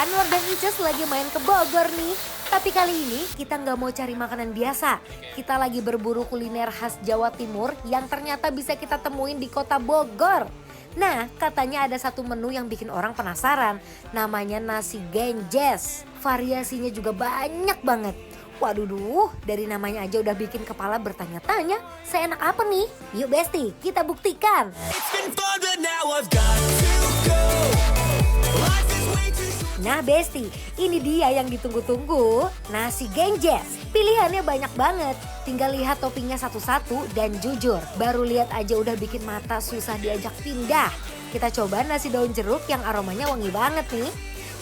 Anwar dan Icas lagi main ke Bogor nih. Tapi kali ini kita nggak mau cari makanan biasa. Kita lagi berburu kuliner khas Jawa Timur yang ternyata bisa kita temuin di kota Bogor. Nah, katanya ada satu menu yang bikin orang penasaran. Namanya nasi genjes. Variasinya juga banyak banget. Waduh, dari namanya aja udah bikin kepala bertanya-tanya. Seenak apa nih? Yuk Besti, kita buktikan. Nah Besti, ini dia yang ditunggu-tunggu, nasi genjes. Pilihannya banyak banget, tinggal lihat toppingnya satu-satu dan jujur, baru lihat aja udah bikin mata susah diajak pindah. Kita coba nasi daun jeruk yang aromanya wangi banget nih.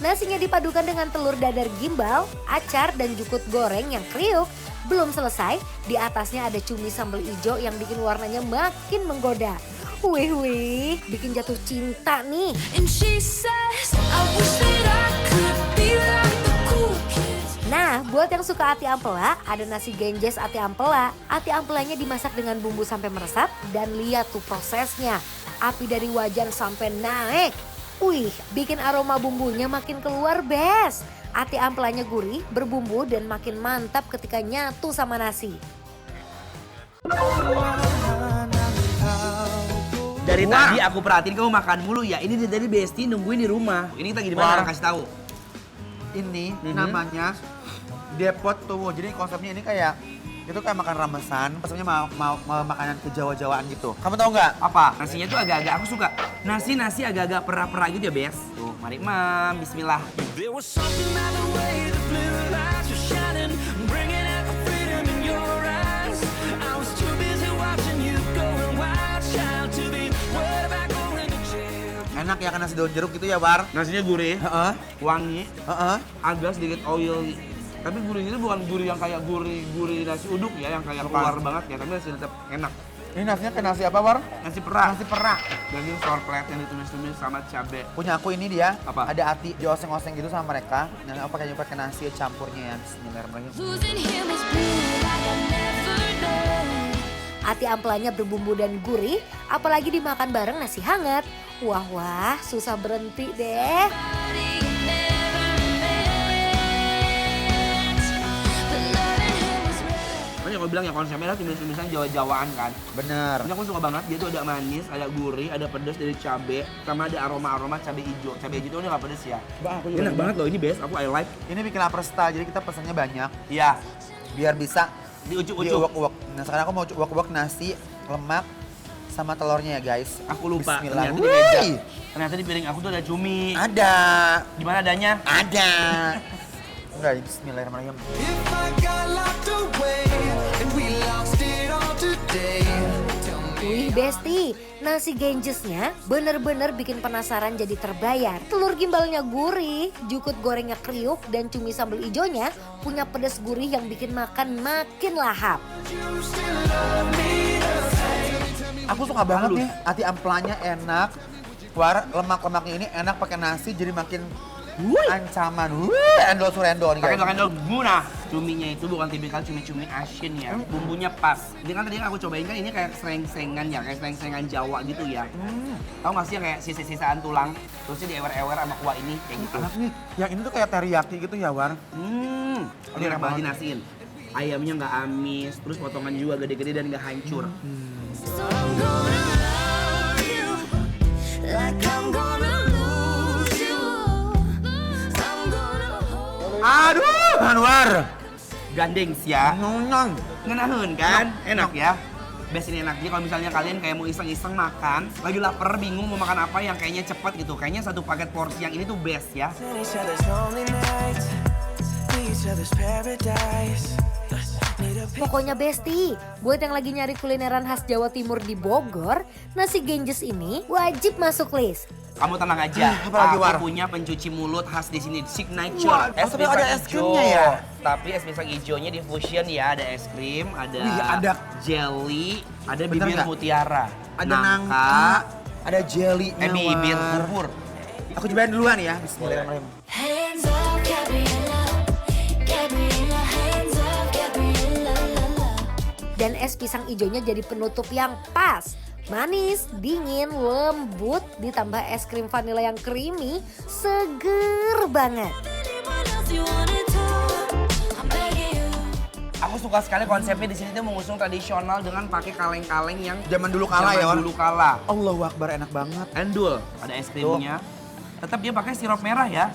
Nasinya dipadukan dengan telur dadar gimbal, acar dan jukut goreng yang kriuk. Belum selesai, di atasnya ada cumi sambal ijo yang bikin warnanya makin menggoda. Wih, bikin jatuh cinta nih. Nah, buat yang suka ati ampela, ada nasi genjes ati ampela. Ati ampelanya dimasak dengan bumbu sampai meresap dan lihat tuh prosesnya. Api dari wajan sampai naik. Wih, bikin aroma bumbunya makin keluar bes. Ati ampelanya gurih, berbumbu dan makin mantap ketika nyatu sama nasi. Dari tadi aku perhatiin kamu makan mulu ya. Ini dari Besti nungguin di rumah. Ini kita gimana? Kasih tahu. Ini namanya depot tuh. Jadi konsepnya ini kayak itu kayak makan ramesan, maksudnya mau makanan ke-Jawa-Jawaan gitu. Kamu tahu nggak? Apa? Nasinya tuh agak-agak aku suka. Nasi agak-agak pera-pera gitu ya, Bes. Tuh, mari Mam, bismillah. Enak ya kan nasi daun jeruk gitu ya, War? Nasinya gurih, wangi, agak sedikit oily. Tapi gurihnya itu bukan gurih yang kayak gurih nasi uduk ya, yang kayak keluar banget ya, tapi masih tetap enak. Ini nasinya kayak nasi apa, War? Nasi perak. Nasi perak. Daging sorplet yang ditumis-tumis sama cabai. Punya aku ini dia, Apa? ada ati dioseng-oseng gitu sama mereka. Nah, aku pakai nasi campurnya ya, bismillahirrahmanirrahim. Ati ampelanya berbumbu dan gurih, apalagi dimakan bareng nasi hangat. Wah, susah berhenti deh. Makanya aku bilang ya konsepnya adalah tumis-tumisan Jawa-Jawaan kan. Bener. Makanya aku suka banget, dia tuh ada manis, ada gurih, ada pedas dari cabai, sama ada aroma-aroma cabai hijau. Cabai hijau itu udah gak pedas ya. Enak banget loh, ini best, aku I like. Ini bikin lapar style, jadi kita pesannya banyak. Iya. Biar bisa Diucuk-ucuk. diuak-uak. Nah sekarang aku mau uak-uak nasi, lemak, sama telurnya ya guys. Aku lupa, Bismillah. ternyata di meja. Ternyata di piring aku tuh ada cumi. Ada. Di mana adanya? Ada. Enggak, bismillahirrahmanirrahim. Wih Besti, nasi genjesnya bener-bener bikin penasaran jadi terbayar. Telur gimbalnya gurih, jukut gorengnya kriuk, dan cumi sambal ijonya punya pedas gurih yang bikin makan makin lahap. Aku suka banget nih, ati amplanya enak. War, lemak-lemaknya ini enak pakai nasi jadi makin ancaman. Endol surendol nih Pakai guys. endol guna. Cuminya itu bukan tipikal cumi-cumi asin ya. Bumbunya pas. Ini kan tadi yang aku cobain kan ini kayak sereng-serengan ya, kayak sereng-serengan Jawa gitu ya. Tahu nggak sih yang kayak sisa-sisaan tulang, terusnya diewer-ewer sama kuah ini kayak gitu. Enak nih, yang ini tuh kayak teriyaki gitu ya War. Ini enak banget dinasiin. Ayamnya nggak amis, terus potongan juga gede-gede dan nggak hancur. Aduh, Anwar. Gandeng sih ya. Nong. Ngenahin kan? Enak ya. Best ini enak. Jadi kalau misalnya kalian kayak mau iseng-iseng makan, lagi lapar, bingung mau makan apa yang kayaknya cepat gitu. Kayaknya satu paket porsi yang ini tuh best ya. Pokoknya Besti, buat yang lagi nyari kulineran khas Jawa Timur di Bogor, nasi genjes ini wajib masuk list. Kamu tenang aja. Apalagi, War? Aku punya pencuci mulut khas di sini, signature. Wah, tapi ada es krimnya ya? Tapi es pisang hijaunya di fusion ya, ada es krim, ada, Wih, ada. jelly, ada Bener bibir nggak? mutiara, Ada nangka, ada jelly-nya. bibir War. bubur. Aku cobain duluan ya. Bismillahirrahmanirrahim. Hands up, Gabriella. Gabriella, hands up, Gabriella. Dan es pisang ijonya jadi penutup yang pas. Manis, dingin, lembut, ditambah es krim vanila yang creamy, seger banget. Anyone else you wanna talk? I'm begging you. Aku suka sekali konsepnya di sini tuh mengusung tradisional dengan pakai kaleng-kaleng yang Zaman dulu kala ya, Wan? Dulu kala. Allahu Akbar, enak banget. Endul, ada es krimnya. Tetap dia pakai sirup merah ya.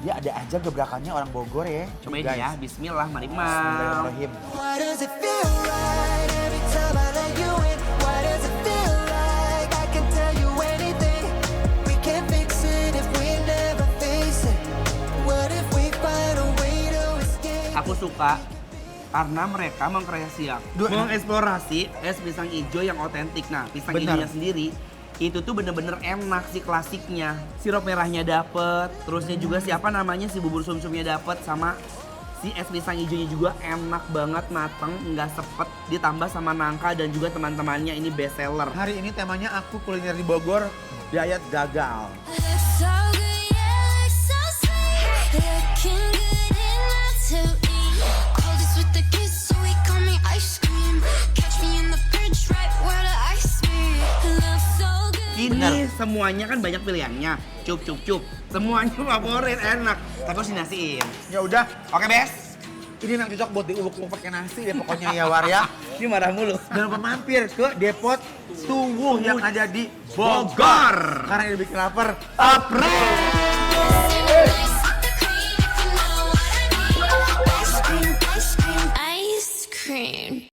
Dia ada aja gebrakannya orang Bogor ya. Cobain Guys. ya, bismillah, mari mam. Bismillahirrahmanirrahim. Why does it feel right every time I let you in? Why does it feel like I can tell you anything? We can't fix it if we never face it. What if we find a way to escape? Aku suka karena mereka mengeksplorasi es pisang hijau yang otentik. Nah, pisang Benar. hijaunya sendiri itu tuh bener-bener enak sih klasiknya. Sirup merahnya dapet, terusnya juga siapa namanya si bubur sumsumnya dapet, sama si es pisang hijaunya juga enak banget, mateng, nggak sepet, ditambah sama nangka dan juga teman-temannya ini best seller. Hari ini temanya aku kuliner di Bogor, diet gagal. Look so good, yeah, look so sweet. Looking good enough to eat. Coldest with the kiss, so he call me ice cream. Catch me in the fridge, right where the ice be. Look so good. Ini semuanya kan banyak pilihannya, cup. Semuanya favorit, enak. Tapi harus dinasiin. Ya udah, Oke, Bes. ini memang cocok buat diuluk-uluk pakai nasi deh pokoknya ya War ya. Ini marah mulu. Dan mampir ke Depot Tuwuh yang ada di Bogor. Karena ini bikin lapar. Apres.